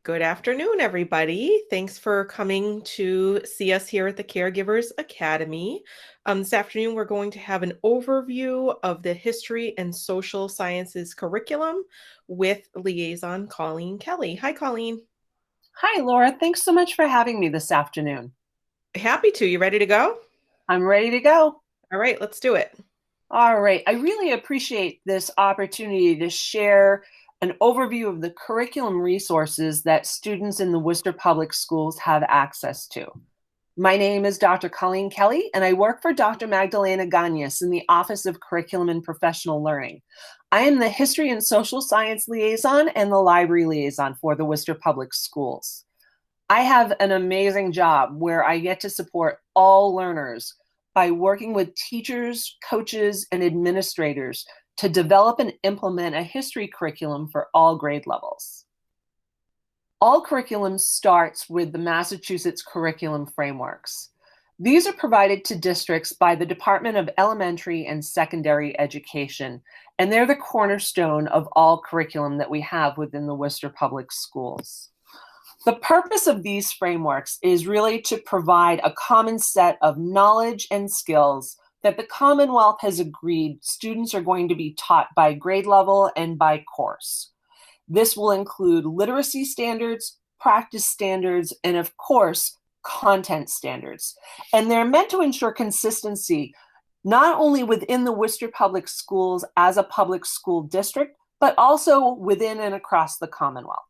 Good afternoon, everybody. Thanks for coming to see us here at the Caregivers Academy. This afternoon, we're going to have an overview of the History and Social Sciences curriculum with liaison Colleen Kelly. Hi, Colleen. Hi, Laura. Thanks so much for having me this afternoon. Happy to. You ready to go? I'm ready to go. All right, let's do it. All right. I really appreciate this opportunity to share an overview of the curriculum resources that students in the Worcester Public Schools have access to. My name is Dr. Colleen Kelly, and I work for Dr. Magdalena Gagnes in the Office of Curriculum and Professional Learning. I am the History and Social Science Liaison and the Library Liaison for the Worcester Public Schools. I have an amazing job where I get to support all learners by working with teachers, coaches, and administrators to develop and implement a history curriculum for all grade levels. All curriculum starts with the Massachusetts curriculum frameworks. These are provided to districts by the Department of Elementary and Secondary Education, and they're the cornerstone of all curriculum that we have within the Worcester Public Schools. The purpose of these frameworks is really to provide a common set of knowledge and skills that the Commonwealth has agreed students are going to be taught by grade level and by course. This will include literacy standards, practice standards, and of course, content standards. And they're meant to ensure consistency, not only within the Worcester Public Schools as a public school district, but also within and across the Commonwealth.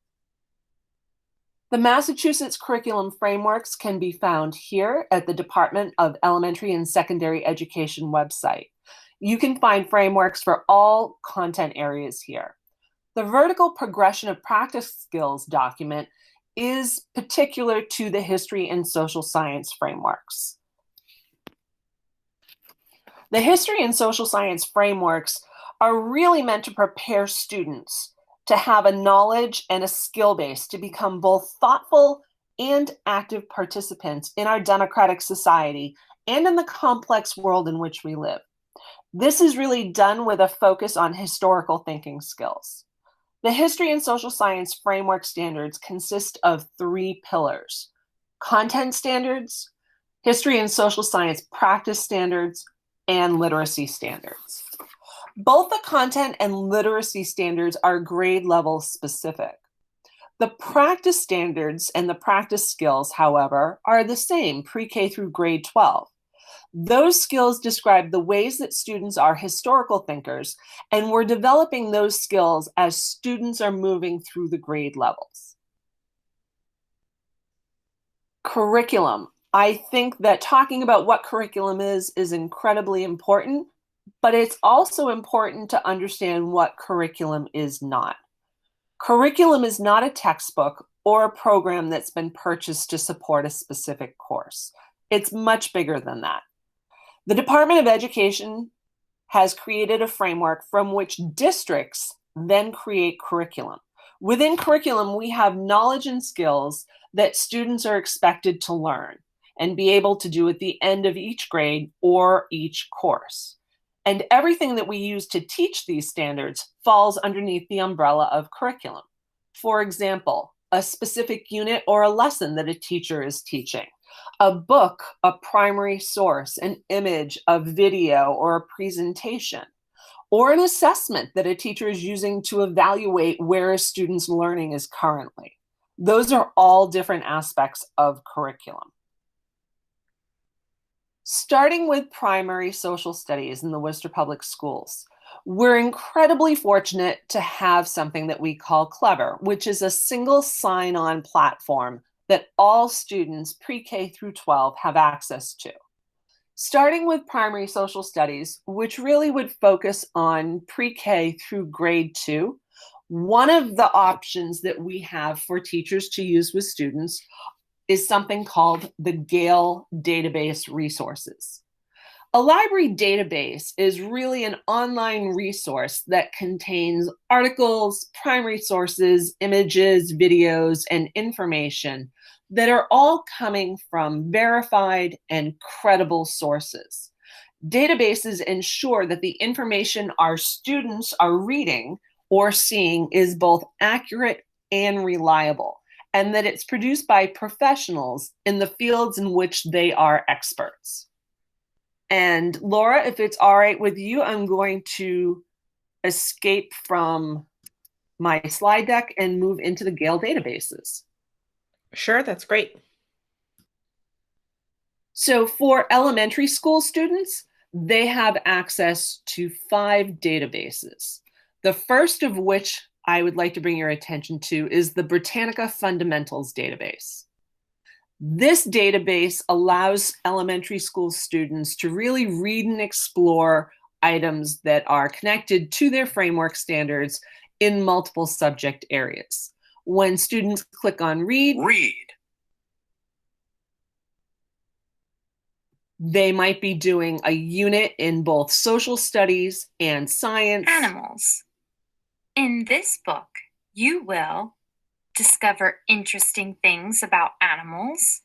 The Massachusetts curriculum frameworks can be found here at the Department of Elementary and Secondary Education website. You can find frameworks for all content areas here. The vertical progression of practice skills document is particular to the history and social science frameworks. The history and social science frameworks are really meant to prepare students to have a knowledge and a skill base to become both thoughtful and active participants in our democratic society and in the complex world in which we live. This is really done with a focus on historical thinking skills. The history and social science framework standards consist of three pillars: content standards, history and social science practice standards, and literacy standards. Both the content and literacy standards are grade level specific. The practice standards and the practice skills, however, are the same pre-K through grade 12. Those skills describe the ways that students are historical thinkers, and we're developing those skills as students are moving through the grade levels. Curriculum. I think that talking about what curriculum is incredibly important, but it's also important to understand what curriculum is not. Curriculum is not a textbook or a program that's been purchased to support a specific course. It's much bigger than that. The Department of Education has created a framework from which districts then create curriculum. Within curriculum, we have knowledge and skills that students are expected to learn and be able to do at the end of each grade or each course. And everything that we use to teach these standards falls underneath the umbrella of curriculum. For example, a specific unit or a lesson that a teacher is teaching, a book, a primary source, an image, a video, or a presentation, or an assessment that a teacher is using to evaluate where a student's learning is currently. Those are all different aspects of curriculum. Starting with primary social studies in the Worcester Public Schools, we're incredibly fortunate to have something that we call Clever, which is a single sign-on platform that all students pre-K through 12 have access to. Starting with primary social studies, which really would focus on pre-K through grade 2, one of the options that we have for teachers to use with students is something called the Gale Database Resources. A library database is really an online resource that contains articles, primary sources, images, videos, and information that are all coming from verified and credible sources. Databases ensure that the information our students are reading or seeing is both accurate and reliable. and that it's produced by professionals in the fields in which they are experts. And Laura, if it's all right with you, I'm going to escape from my slide deck and move into the Gale databases. Sure, that's great. So for elementary school students, they have access to 5 databases. The first of which I would like to bring your attention to is the Britannica Fundamentals database. This database allows elementary school students to really read and explore items that are connected to their framework standards in multiple subject areas. When students click on read, they might be doing a unit in both social studies and science. Animals. In this book, you will discover interesting things about animals,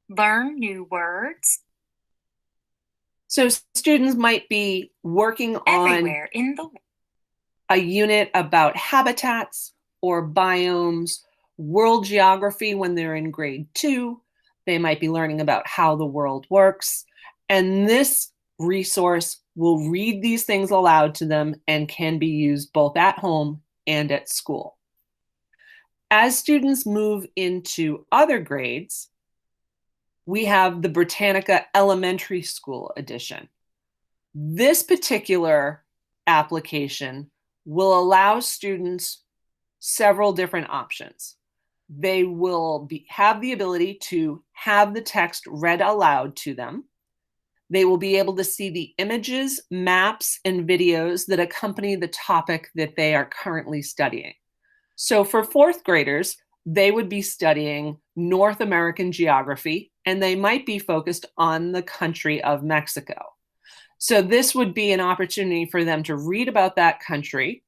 learn new words. So students might be working on a unit about habitats or biomes, world geography when they're in grade 2. They might be learning about how the world works. And this resource will read these things aloud to them and can be used both at home and at school. As students move into other grades, we have the Britannica Elementary School edition. This particular application will allow students several different options. They will have the ability to have the text read aloud to them. They will be able to see the images, maps, and videos that accompany the topic that they are currently studying. So for 4th graders, they would be studying North American geography, and they might be focused on the country of Mexico. So this would be an opportunity for them to read about that country.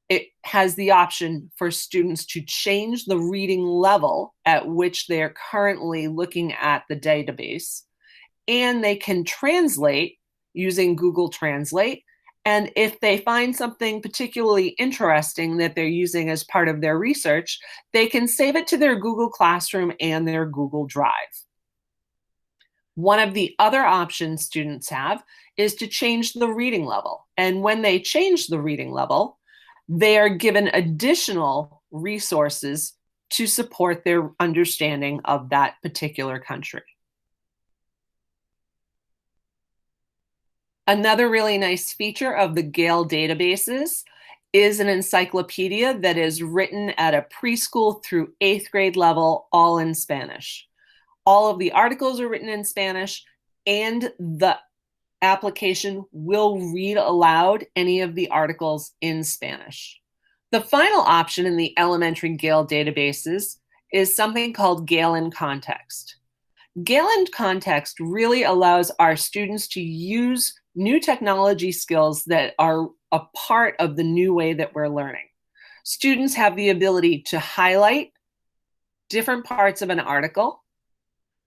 It has the option for students to change the reading level at which they're currently looking at the database, and they can translate using Google Translate. And if they find something particularly interesting that they're using as part of their research, they can save it to their Google Classroom and their Google Drive. One of the other options students have is to change the reading level. And when they change the reading level, they are given additional resources to support their understanding of that particular country. Another really nice feature of the Gale databases is an encyclopedia that is written at a preschool through 8th grade level, all in Spanish. All of the articles are written in Spanish, and the application will read aloud any of the articles in Spanish. The final option in the elementary Gale databases is something called Gale in Context. Gale in Context really allows our students to use new technology skills that are a part of the new way that we're learning. Students have the ability to highlight different parts of an article.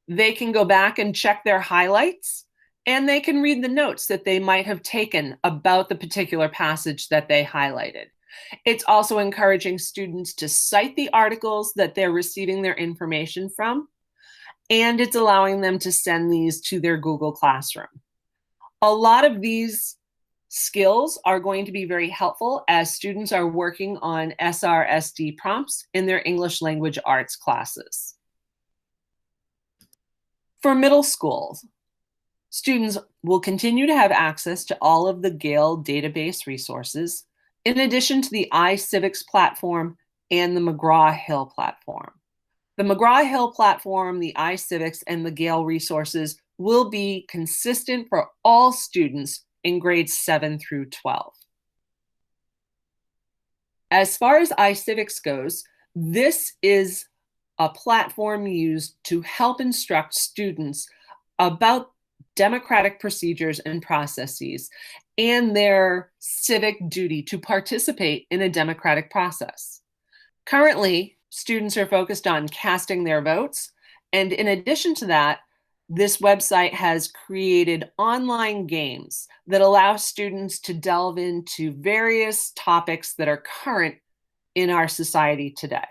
They can go back and check their highlights, and they can read the notes that they might have taken about the particular passage that they highlighted. It's also encouraging students to cite the articles that they're receiving their information from, and it's allowing them to send these to their Google Classroom. A lot of these skills are going to be very helpful as students are working on SRSD prompts in their English language arts classes. For middle schools, students will continue to have access to all of the Gale database resources, in addition to the ICivics platform and the McGraw-Hill platform. The McGraw-Hill platform, the ICivics, and the Gale resources will be consistent for all students in grades 7 through 12. As far as ICivics goes, this is a platform used to help instruct students about democratic procedures and processes and their civic duty to participate in a democratic process. Currently, students are focused on casting their votes, and in addition to that, this website has created online games that allow students to delve into various topics that are current in our society today.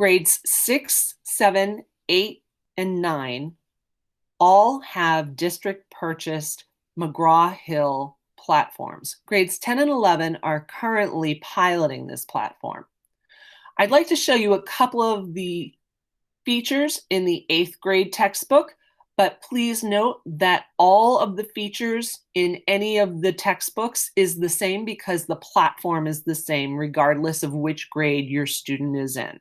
Grades 6, 7, 8, and 9 all have district-purchased McGraw-Hill platforms. Grades 10 and 11 are currently piloting this platform. I'd like to show you a couple of the features in the 8th grade textbook, but please note that all of the features in any of the textbooks is the same because the platform is the same regardless of which grade your student is in.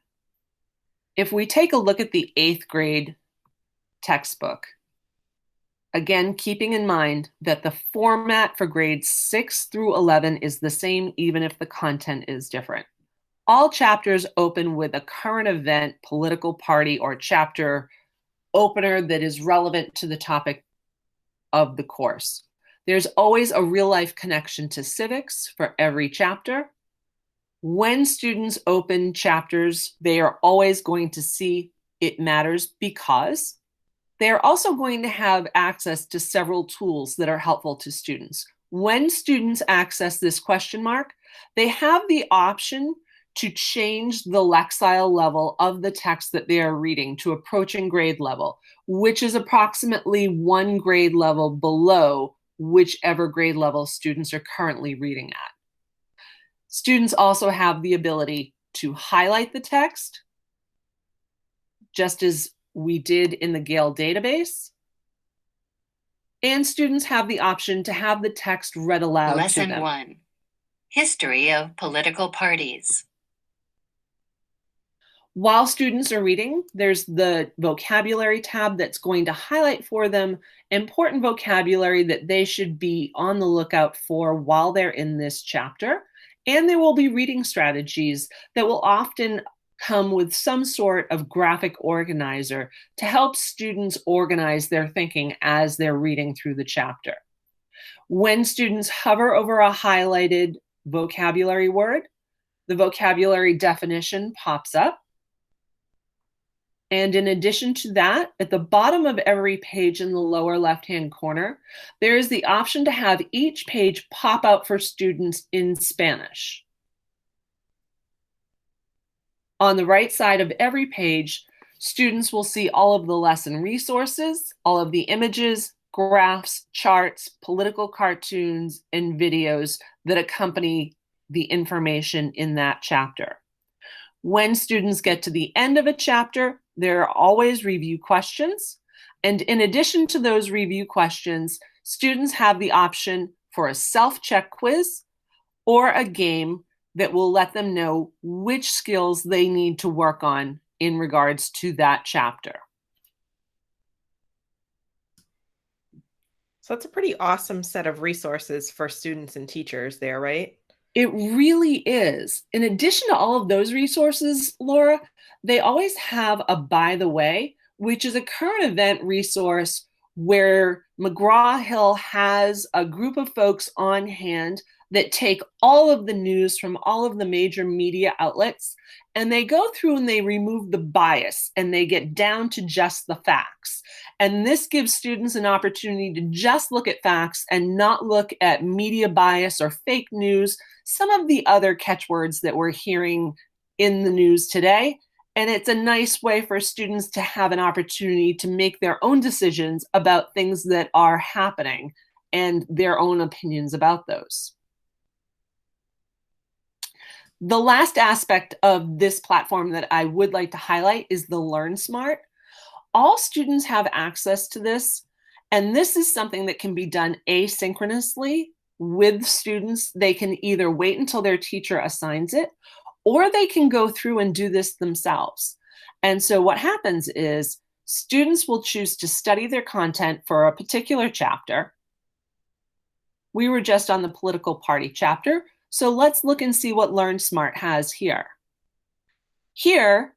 If we take a look at the 8th grade textbook, again, keeping in mind that the format for grades 6 through 11 is the same even if the content is different. All chapters open with a current event, political party, or chapter opener that is relevant to the topic of the course. There's always a real-life connection to civics for every chapter. When students open chapters, they are always going to see it matters because they are also going to have access to several tools that are helpful to students. When students access this question mark, they have the option to change the Lexile level of the text that they are reading to approaching grade level, which is approximately 1 grade level below whichever grade level students are currently reading at. Students also have the ability to highlight the text, just as we did in the Gale database. And students have the option to have the text read aloud to them. Lesson 1, History of Political Parties. While students are reading, there's the vocabulary tab that's going to highlight for them important vocabulary that they should be on the lookout for while they're in this chapter. And there will be reading strategies that will often come with some sort of graphic organizer to help students organize their thinking as they're reading through the chapter. When students hover over a highlighted vocabulary word, the vocabulary definition pops up. And in addition to that, at the bottom of every page in the lower left-hand corner, there is the option to have each page pop out for students in Spanish. On the right side of every page, students will see all of the lesson resources, all of the images, graphs, charts, political cartoons, and videos that accompany the information in that chapter. When students get to the end of a chapter, there are always review questions. And in addition to those review questions, students have the option for a self-check quiz or a game that will let them know which skills they need to work on in regards to that chapter. So that's a pretty awesome set of resources for students and teachers there, right? It really is. In addition to all of those resources, Laura, they always have a By the Way, which is a current event resource where McGraw-Hill has a group of folks on hand that take all of the news from all of the major media outlets, and they go through and they remove the bias and they get down to just the facts. And this gives students an opportunity to just look at facts and not look at media bias or fake news, some of the other catchwords that we're hearing in the news today. And it's a nice way for students to have an opportunity to make their own decisions about things that are happening and their own opinions about those. The last aspect of this platform that I would like to highlight is the Learn Smart. All students have access to this, and this is something that can be done asynchronously with students. They can either wait until their teacher assigns it, or they can go through and do this themselves. And so what happens is students will choose to study their content for a particular chapter. We were just on the political party chapter, so let's look and see what Learn Smart has here. Here,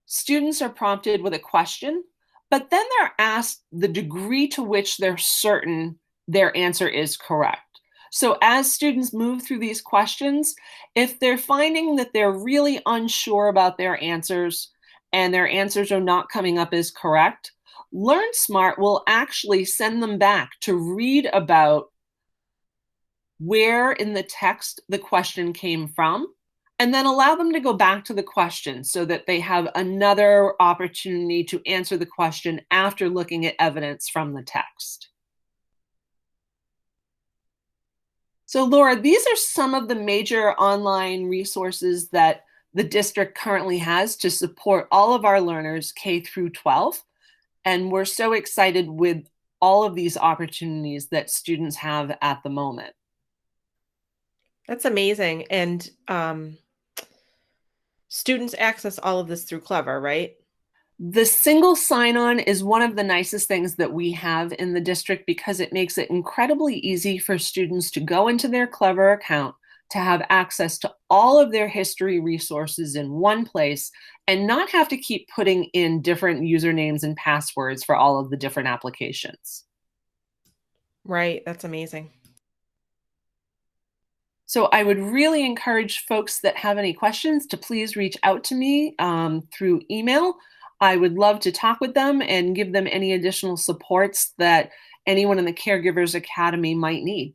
students are prompted with a question, but then they're asked the degree to which they're certain their answer is correct. So as students move through these questions, if they're finding that they're really unsure about their answers and their answers are not coming up as correct, Learn Smart will actually send them back to read about where in the text the question came from and then allow them to go back to the question so that they have another opportunity to answer the question after looking at evidence from the text. So Laura, these are some of the major online resources that the district currently has to support all of our learners K through 12. And we're so excited with all of these opportunities that students have at the moment. That's amazing. And students access all of this through Clever, right? The single sign-on is one of the nicest things that we have in the district because it makes it incredibly easy for students to go into their Clever account, to have access to all of their history resources in one place, and not have to keep putting in different usernames and passwords for all of the different applications. Right, that's amazing. So I would really encourage folks that have any questions to please reach out to me through email. I would love to talk with them and give them any additional supports that anyone in the Caregivers Academy might need.